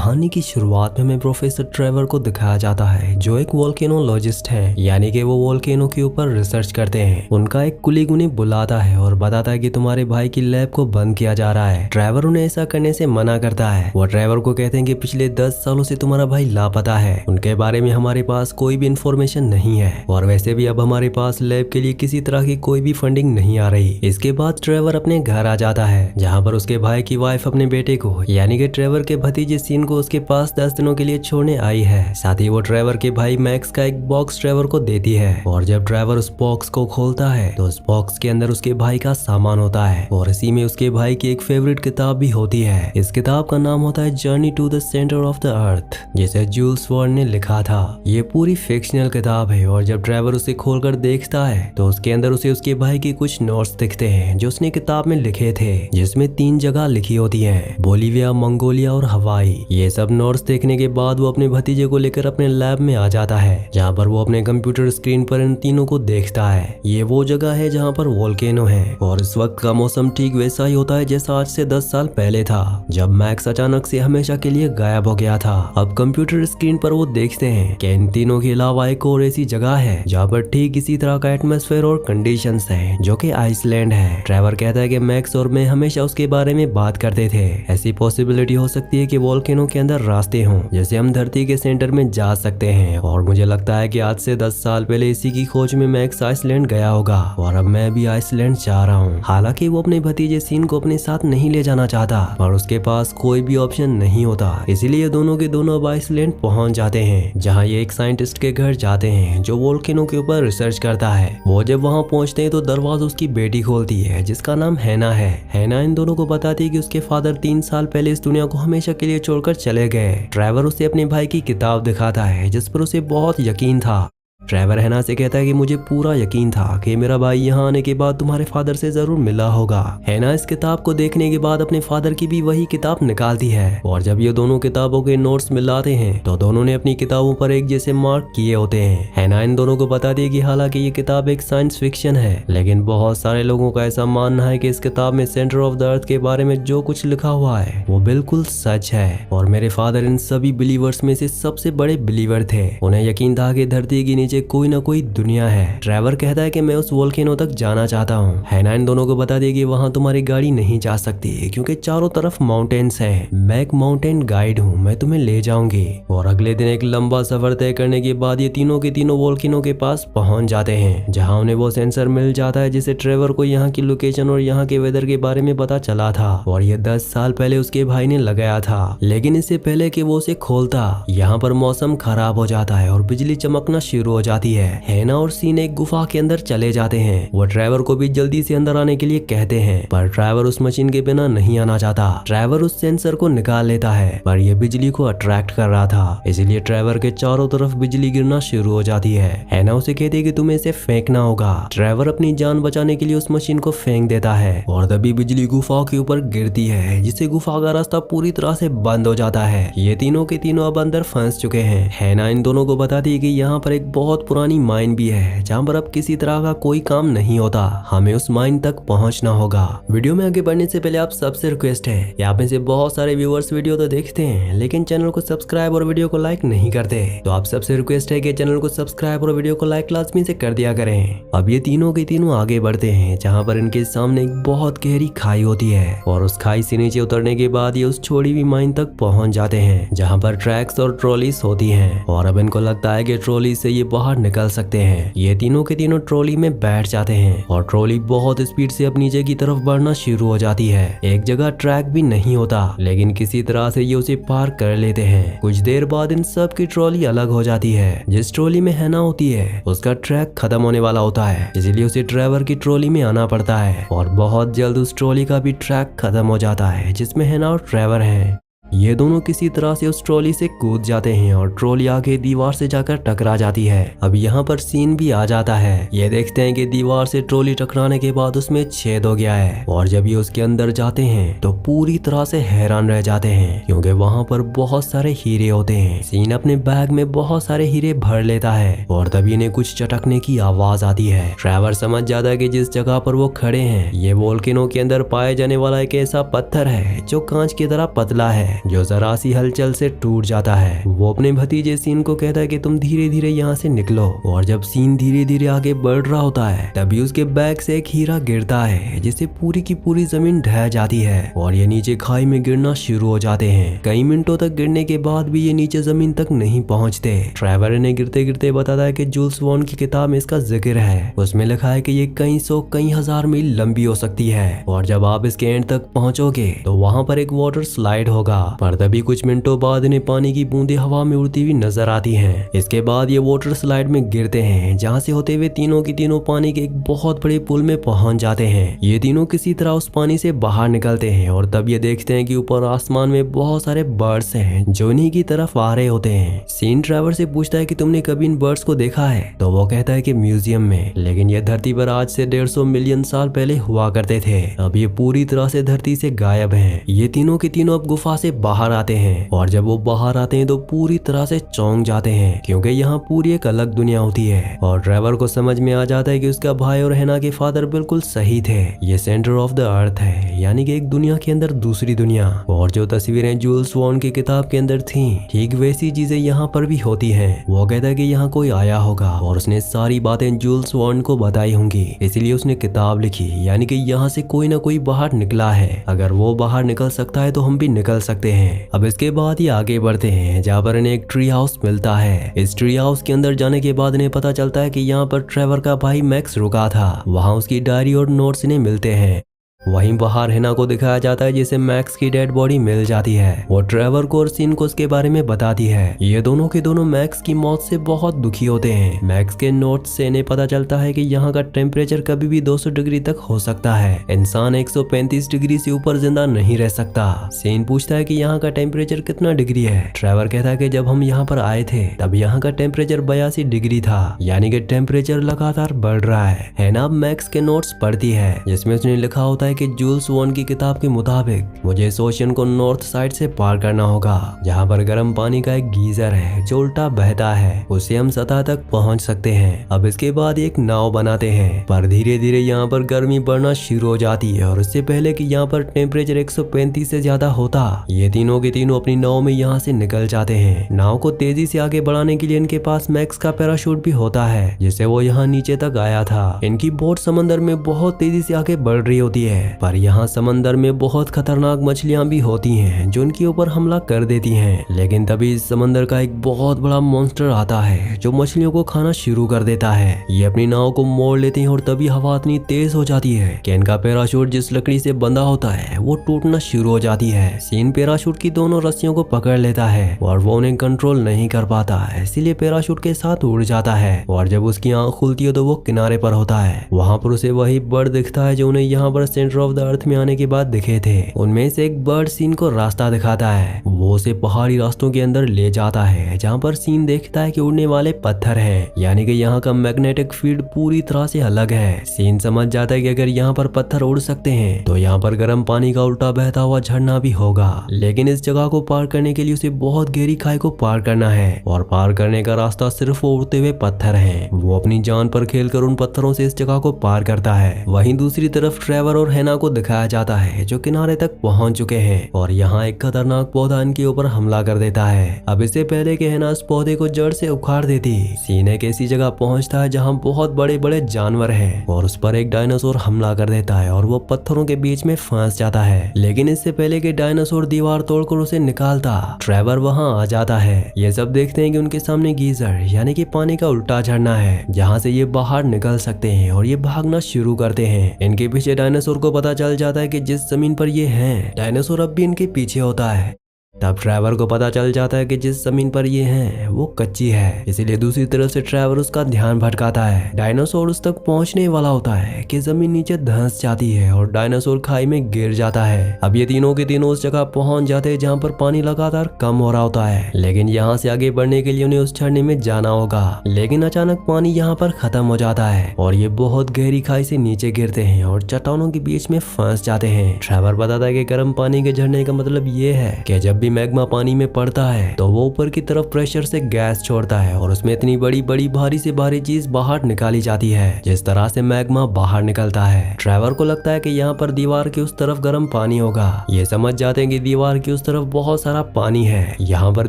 कहानी की शुरुआत में हमें प्रोफेसर ट्रेवर को दिखाया जाता है जो एक वोल्केनोलॉजिस्ट हैं, यानी कि वो वोल्केनो के ऊपर रिसर्च करते हैं। उनका एक कुलीग उन्हें बुलाता है और बताता है कि तुम्हारे भाई की लैब को बंद किया जा रहा है। ट्रेवर उन्हें ऐसा करने से मना करता है। वो ट्रेवर को कहते हैं कि पिछले 10 सालों से तुम्हारा भाई लापता है, उनके बारे में हमारे पास कोई भी इंफॉर्मेशन नहीं है और वैसे भी अब हमारे पास लैब के लिए किसी तरह की कोई भी फंडिंग नहीं आ रही। इसके बाद ट्रेवर अपने घर आ जाता है जहाँ पर उसके भाई की वाइफ अपने बेटे को यानी कि ट्रेवर के भतीजे सीन को उसके पास 10 दिनों के लिए छोड़ने आई है। साथ ही वो ट्रेवर के भाई मैक्स का एक बॉक्स ट्रेवर को देती है और जब ट्रेवर उस बॉक्स को खोलता है तो उस बॉक्स के अंदर उसके भाई का सामान होता है और इसी में उसके भाई की एक फेवरेट किताब भी होती है। इस किताब का नाम होता है journey to the centre of the earth, जिसे जूल्स वर्न ने लिखा था। ये पूरी फिक्शनल किताब है और जब ट्रेवर उसे खोलकर देखता है तो उसके अंदर उसे उसके भाई के कुछ नोट्स दिखते हैं जो उसने किताब में लिखे थे, जिसमें 3 जगह लिखी होती है, बोलीविया, मंगोलिया और हवाई। ये सब नोट्स देखने के बाद वो अपने भतीजे को लेकर अपने लैब में आ जाता है जहाँ पर वो अपने कंप्यूटर स्क्रीन पर इन तीनों को देखता है। ये वो जगह है जहाँ पर वोल्केनो है और इस वक्त का मौसम ठीक वैसा ही होता है जैसा आज से 10 साल पहले था जब मैक्स अचानक से हमेशा के लिए गायब हो गया था। अब कंप्यूटर स्क्रीन पर वो देखते हैं कि इन तीनों के अलावा एक और ऐसी जगह है जहाँ पर ठीक इसी तरह का एटमॉस्फेयर और कंडीशंस है जो कि आइसलैंड है। ट्रेवर कहता है कि मैक्स और मैं हमेशा उसके बारे में बात करते थे, ऐसी पॉसिबिलिटी हो सकती है कि वोल्केनो के अंदर रास्ते हों जैसे हम धरती के सेंटर में जा सकते हैं और मुझे लगता है कि आज से 10 साल पहले इसी की खोज में मैक्स आइसलैंड गया होगा और अब मैं भी आइसलैंड जा रहा हूँ। हालांकि वो अपने भतीजे सीन को अपने साथ नहीं ले जाना चाहता और उसके पास कोई भी ऑप्शन नहीं होता, इसीलिए दोनों के दोनों अब आइसलैंड पहुंच जाते हैं जहाँ ये एक साइंटिस्ट के घर जाते हैं जो वोल्केनो के ऊपर रिसर्च करता है। वो जब वहाँ पहुँचते हैं तो दरवाजा उसकी बेटी खोलती है जिसका नाम हैना है। हैना इन दोनों को बताती है कि उसके फादर 3 साल पहले इस दुनिया को हमेशा के लिए छोड़कर चले गए। ट्रेवर उसे अपने भाई की किताब दिखाता है जिस पर उसे बहुत यकीन था। ट्रेवर हैना से कहता है कि मुझे पूरा यकीन था कि मेरा भाई यहाँ आने के बाद तुम्हारे फादर से जरूर मिला होगा। हैना इस किताब को देखने के बाद अपने फादर की भी वही किताब निकालती है और जब ये दोनों किताबों के नोट्स मिलाते हैं तो दोनों ने अपनी किताबों पर एक जैसे मार्क किए होते हैं। हैना इन दोनों को बताती है कि हालांकि ये किताब एक साइंस फिक्शन है लेकिन बहुत सारे लोगों का ऐसा मानना है कि इस किताब में सेंटर ऑफ द अर्थ के बारे में जो कुछ लिखा हुआ है वो बिल्कुल सच है और मेरे फादर इन सभी बिलीवर्स में से सबसे बड़े बिलीवर थे। उन्हें यकीन था कि धरती के नीचे कोई ना कोई दुनिया है। ट्रेवर कहता है कि मैं उस वोल्केनो तक जाना चाहता हूँ। हैना इन दोनों को बता दी कि वहाँ तुम्हारी गाड़ी नहीं जा सकती क्योंकि चारों तरफ माउंटेन्स हैं। मैं एक माउंटेन गाइड हूँ, मैं तुम्हें ले जाऊंगी। और अगले दिन एक लंबा सफर तय करने के बाद ये तीनों के तीनों वोल्केनो के पास पहुंच जाते हैं जहाँ उन्हें वो सेंसर मिल जाता है जिसे ट्रेवर को यहाँ की लोकेशन और यहाँ के वेदर के बारे में पता चला था और ये 10 साल पहले उसके भाई ने लगाया था। लेकिन इससे पहले कि वो उसे खोलता यहाँ पर मौसम खराब हो जाता है और बिजली चमकना शुरू हो जाती है। हैना और सीन एक गुफा के अंदर चले जाते हैं। वो ट्रेवर को भी जल्दी से अंदर आने के लिए कहते हैं पर ट्रेवर उस मशीन के बिना नहीं आना चाहता। ट्रेवर उस सेंसर को निकाल लेता है पर यह बिजली को अट्रैक्ट कर रहा था, इसलिए ट्रेवर के चारों तरफ बिजली गिरना शुरू हो जाती है। हैना उसे कहती है कि तुम्हें इसे फेंकना होगा। ट्रेवर अपनी जान बचाने के लिए उस मशीन को फेंक देता है और तभी बिजली गुफा के ऊपर गिरती है जिससे गुफा का रास्ता पूरी तरह से बंद हो जाता है। ये तीनों के तीनों अब अंदर फंस चुके हैं। हैना इन दोनों को बताती है कि यहाँ पर एक बहुत पुरानी माइन भी है जहाँ पर अब किसी तरह का कोई काम नहीं होता, हमें उस माइन तक पहुँचना होगा। वीडियो में आगे बढ़ने से पहले आप सबसे रिक्वेस्ट है, यहाँ पे से बहुत सारे व्यूअर्स वीडियो तो देखते हैं लेकिन चैनल को सब्सक्राइब और वीडियो को लाइक नहीं करते, तो आप सबसे रिक्वेस्ट है कि चैनल को सब्सक्राइब और वीडियो को लाइक लाजमी से कर दिया करें। अब ये तीनों के तीनों आगे बढ़ते हैं जहाँ पर इनके सामने एक बहुत गहरी खाई होती है और उस खाई से नीचे उतरने के बाद ये उस छोड़ी हुई माइन तक पहुँच जाते हैं जहाँ पर ट्रैक्स और ट्रॉलीज होती है और अब इनको लगता है कि ट्रॉली से ये बाहर निकल सकते हैं। ये तीनों के तीनों ट्रॉली में बैठ जाते हैं और ट्रॉली बहुत स्पीड से अब नीचे की तरफ बढ़ना शुरू हो जाती है। एक जगह ट्रैक भी नहीं होता लेकिन किसी तरह से ये उसे पार कर लेते हैं। कुछ देर बाद इन सब की ट्रॉली अलग हो जाती है। जिस ट्रॉली में हैना होती है उसका ट्रैक खत्म होने वाला होता है, इसलिए उसे ट्रेवर की ट्रॉली में आना पड़ता है और बहुत जल्द उस ट्रॉली का भी ट्रैक खत्म हो जाता है जिसमें हैना और ट्रेवर हैं। ये दोनों किसी तरह से उस ट्रॉली से कूद जाते हैं और ट्रॉली आगे दीवार से जाकर टकरा जाती है। अब यहाँ पर सीन भी आ जाता है। ये देखते हैं कि दीवार से ट्रॉली टकराने के बाद उसमें छेद हो गया है और जब ये उसके अंदर जाते हैं तो पूरी तरह से हैरान रह जाते हैं क्योंकि वहाँ पर बहुत सारे हीरे होते हैं। सीन अपने बैग में बहुत सारे हीरे भर लेता है और तभी इन्हें कुछ चटकने की आवाज आती है। ट्रेवर समझ जाता है कि जिस जगह पर वो खड़े हैं ये वोल्केनो के अंदर पाए जाने वाला एक ऐसा पत्थर है जो कांच की तरह पतला है है जो जरा सी हलचल से टूट जाता है। वो अपने भतीजे सीन को कहता है कि तुम धीरे धीरे यहाँ से निकलो। और जब सीन धीरे धीरे आगे बढ़ रहा होता है तभी उसके बैग से एक हीरा गिरता है जिससे पूरी की पूरी जमीन ढह जाती है और ये नीचे खाई में गिरना शुरू हो जाते हैं। कई मिनटों तक गिरने के बाद भी ये नीचे जमीन तक नहीं पहुंचते। ट्रेवर ने गिरते गिरते बताता है कि जूल्स वॉर्न की किताब में इसका जिक्र है। उसमें लिखा है कि ये कई सौ कई हजार मील लंबी हो सकती है और जब आप इसके एंड तक पहुंचोगे तो वहां पर एक वाटर स्लाइड होगा। पर तभी कुछ मिनटों बाद इन्हें पानी की बूंदें हवा में उड़ती हुई नजर आती हैं। इसके बाद ये वाटर स्लाइड में गिरते हैं जहां से होते हुए तीनों की तीनों पानी के एक बहुत बड़े पुल में पहुंच जाते हैं। ये तीनों किसी तरह उस पानी से बाहर निकलते हैं और तब ये देखते हैं कि ऊपर आसमान में बहुत सारे बर्ड्स हैं जो इन्हीं की तरफ आ रहे होते हैं। सीन ट्रेवर से पूछता है कि तुमने कभी इन बर्ड्स को देखा है? तो वो कहता है कि म्यूजियम में, लेकिन ये धरती पर आज से 150 मिलियन साल पहले हुआ करते थे। अब ये पूरी तरह से धरती से गायब हैं। ये तीनों के तीनों अब गुफा से बाहर आते हैं और जब वो बाहर आते हैं तो पूरी तरह से चौंक जाते हैं क्योंकि यहाँ पूरी एक अलग दुनिया होती है। और ट्रेवर को समझ में आ जाता है कि उसका भाई और हैना के फादर बिल्कुल सही थे। ये सेंटर ऑफ द अर्थ है, यानी कि एक दुनिया के अंदर दूसरी दुनिया। और जो तस्वीरें जूल्स वॉर्न की किताब के अंदर थी ठीक वैसी चीजें यहाँ पर भी होती हैं। वो कहता है कि यहाँ कोई आया होगा और उसने सारी बातें जूल्स वॉर्न को बताई होंगी, इसलिए उसने किताब लिखी। यानी कि यहाँ से कोई ना कोई बाहर निकला है। अगर वो बाहर निकल सकता है तो हम भी निकल सकते हैं। अब इसके बाद ये आगे बढ़ते हैं जहाँ पर इन्हें एक ट्री हाउस मिलता है। इस ट्री हाउस के अंदर जाने के बाद इन्हें पता चलता है कि यहाँ पर ट्रेवर का भाई मैक्स रुका था। वहाँ उसकी डायरी और नोट्स इन्हें मिलते हैं। वहीं बाहर हैना को दिखाया जाता है जिसे मैक्स की डेड बॉडी मिल जाती है। वो ट्रेवर को और सीन को उसके बारे में बताती है। ये दोनों के दोनों मैक्स की मौत से बहुत दुखी होते हैं। मैक्स के नोट्स से इन्हें पता चलता है कि यहाँ का टेम्परेचर कभी भी 200 डिग्री तक हो सकता है। इंसान 135 डिग्री से ऊपर जिंदा नहीं रह सकता। सीन पूछता है कि यहाँ का टेम्परेचर कितना डिग्री है। ट्रेवर कहता है कि जब हम यहाँ पर आए थे तब यहाँ का टेम्परेचर 82 डिग्री था, यानी कि टेम्परेचर लगातार बढ़ रहा है। हैना मैक्स के नोट्स पढ़ती है जिसमें उसने लिखा होता है कि जूल्स वॉर्न की किताब के मुताबिक मुझे इस ओशन को नॉर्थ साइड से पार करना होगा जहां पर गर्म पानी का एक गीजर है जो उल्टा बहता है। उससे हम सतह तक पहुंच सकते हैं। अब इसके बाद एक नाव बनाते हैं, पर धीरे धीरे यहाँ पर गर्मी बढ़ना शुरू हो जाती है और इससे पहले कि यहाँ पर टेम्परेचर 135 से ज्यादा होता, ये तीनों के तीनों अपनी नाव में यहाँ से निकल जाते हैं। नाव को तेजी से आगे बढ़ाने के लिए इनके पास मैक्स का पैराशूट भी होता है जिससे वो यहाँ नीचे तक आया था। इनकी बोट समंदर में बहुत तेजी से आगे बढ़ रही होती है, पर यहाँ समंदर में बहुत खतरनाक मछलियां भी होती हैं जो उनके ऊपर हमला कर देती हैं। लेकिन तभी इस समंदर का एक बहुत बड़ा मॉन्स्टर आता है जो मछलियों को खाना शुरू कर देता है। ये अपनी नाव को मोड़ लेते हैं और तभी हवा इतनी तेज हो जाती है कि इनका पैराशूट जिस लकड़ी से बंधा होता है वो टूटना शुरू हो जाती है। सीन पैराशूट की दोनों रस्सियों को पकड़ लेता है और वो उन्हें कंट्रोल नहीं कर पाता है, इसीलिए पैराशूट के साथ उड़ जाता है। और जब उसकी आंख खुलती है तो वो किनारे पर होता है। वहाँ पर उसे वही बर्ड दिखता है जो उन्हें यहाँ पर सेंटर ऑफ द अर्थ में आने के बाद दिखे थे। उनमें से एक बर्ड सीन को रास्ता दिखाता है। वो उसे पहाड़ी रास्तों के अंदर ले जाता है जहाँ पर सीन देखता है कि उड़ने वाले पत्थर हैं, यानी कि यहाँ का मैग्नेटिक फील्ड पूरी तरह से अलग है। सीन समझ जाता है कि अगर यहाँ पर पत्थर उड़ सकते हैं तो यहाँ पर गर्म पानी का उल्टा बहता हुआ झरना भी होगा। लेकिन इस जगह को पार करने के लिए उसे बहुत गहरी खाई को पार करना है और पार करने का रास्ता सिर्फ उड़ते हुए पत्थर है। वो अपनी जान पर खेलकर उन पत्थरों से इस जगह को पार करता है। वहीं दूसरी तरफ ट्रेवर और हैना को दिखाया जाता है जो किनारे तक पहुंच चुके हैं और यहाँ एक खतरनाक पौधा इनके ऊपर हमला कर देता है। अब इससे पहले कि हैना इस पौधे को जड़ से उखाड़ देती, सीन एक ऐसी जगह पहुंचता है जहाँ बहुत बड़े बड़े जानवर हैं और उस पर एक डायनासोर हमला कर देता है और वो पत्थरों के बीच में फंस जाता है। लेकिन इससे पहले कि डायनासोर दीवार तोड़कर उसे निकालता, ट्रेवर वहाँ आ जाता है। ये सब देखते हैं कि उनके सामने गीजर यानी कि पानी का उल्टा झरना है जहाँ से ये बाहर निकल सकते हैं और ये भागना शुरू करते हैं। इनके पीछे डायनासोर को पता चल जाता है कि जिस जमीन पर ये हैं डायनासोर अब भी इनके पीछे होता है। तब ट्रेवर को पता चल जाता है कि जिस जमीन पर ये हैं वो कच्ची है, इसीलिए दूसरी तरफ से ट्रेवर उसका ध्यान भटकाता है। डायनासोर उस तक पहुंचने वाला होता है कि जमीन नीचे धंस जाती है और डायनासोर खाई में गिर जाता है। अब ये तीनों के तीनों उस जगह पहुंच जाते हैं जहाँ पर पानी लगातार कम हो रहा होता है, लेकिन यहाँ से आगे बढ़ने के लिए उन्हें उस झरने में जाना होगा। लेकिन अचानक पानी यहाँ पर खत्म हो जाता है और ये बहुत गहरी खाई से नीचे गिरते हैं और चट्टानों के बीच में फंस जाते हैं। ट्रेवर बताता है कि गर्म पानी के झरने का मतलब ये है कि जब भी भी मैग्मा पानी में पड़ता है तो वो ऊपर की तरफ प्रेशर से गैस छोड़ता है और उसमें इतनी बड़ी बड़ी भारी से भारी चीज बाहर निकाली जाती है जिस तरह से मैग्मा बाहर निकलता है। ट्रेवर को लगता है कि यहाँ पर दीवार की उस तरफ गर्म पानी होगा। ये समझ जाते हैं कि दीवार की उस तरफ बहुत सारा पानी है। यहाँ पर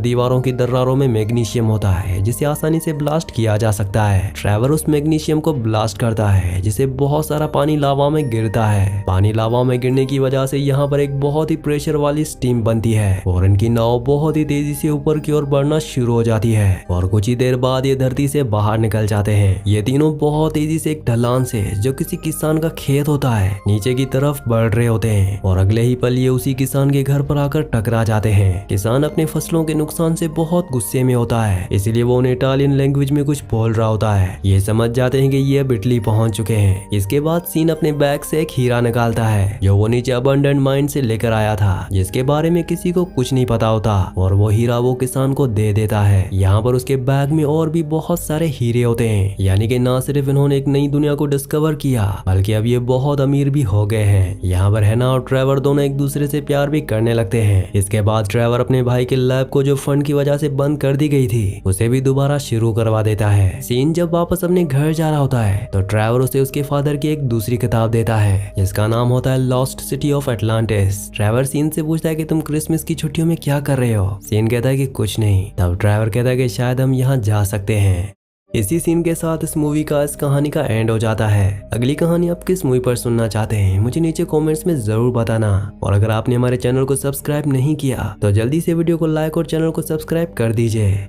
दीवारों की दरारों में मैग्नीशियम होता है जिसे आसानी से ब्लास्ट किया जा सकता है। ट्रेवर उस मैग्नीशियम को ब्लास्ट करता है जिसे बहुत सारा पानी लावा में गिरता है। पानी लावा में गिरने की वजह से यहाँ पर एक बहुत ही प्रेशर वाली स्टीम बनती है और इनकी नाव बहुत ही तेजी से ऊपर की ओर बढ़ना शुरू हो जाती है और कुछ ही देर बाद ये धरती से बाहर निकल जाते हैं। ये तीनों बहुत तेजी से एक ढलान से जो किसी किसान का खेत होता है नीचे की तरफ बढ़ रहे होते हैं और अगले ही पल ये उसी किसान के घर पर आकर टकरा जाते हैं। किसान अपने फसलों के नुकसान से बहुत गुस्से में होता है, इसलिए वो उन्हें इटालियन लैंग्वेज में कुछ बोल रहा होता है। ये समझ जाते हैं कि ये अब इटली पहुंच चुके हैं। इसके बाद सीन अपने बैग से एक हीरा निकालता है जो वो नीचे अबंडेंट माइन से लेकर आया था, जिसके बारे में किसी को कुछ नहीं पता होता, और वो हीरा वो किसान को दे देता है। यहाँ पर उसके बैग में और भी बहुत सारे हीरे होते हैं, यानी कि ना सिर्फ इन्होंने एक नई दुनिया को डिस्कवर किया बल्कि अब ये बहुत अमीर भी हो गए हैं। यहाँ पर हैना और ट्रेवर दोनों एक दूसरे से प्यार भी करने लगते हैं। इसके बाद ट्रेवर अपने भाई के लैब को जो फंड की वजह से बंद कर दी गई थी उसे भी दोबारा शुरू करवा देता है। सीन जब वापस अपने घर जा रहा होता है तो ट्रेवर उसे उसके फादर की एक दूसरी किताब देता है जिसका नाम होता है lost city of Atlantis. Trevor Sean से पूछता है कि तुम क्रिसमस की छुट्टियों में क्या कर रहे हो। सीन कहता है कि कुछ नहीं। तब ट्रेवर कहता है कि शायद हम यहाँ जा सकते हैं। इसी सीन के साथ इस मूवी का इस कहानी का एंड हो जाता है। अगली कहानी आप किस मूवी पर सुनना चाहते हैं मुझे नीचे कमेंट्स में जरूर बताना, और अगर आपने हमारे चैनल को सब्सक्राइब नहीं किया तो जल्दी से वीडियो को लाइक और चैनल को सब्सक्राइब कर दीजिए।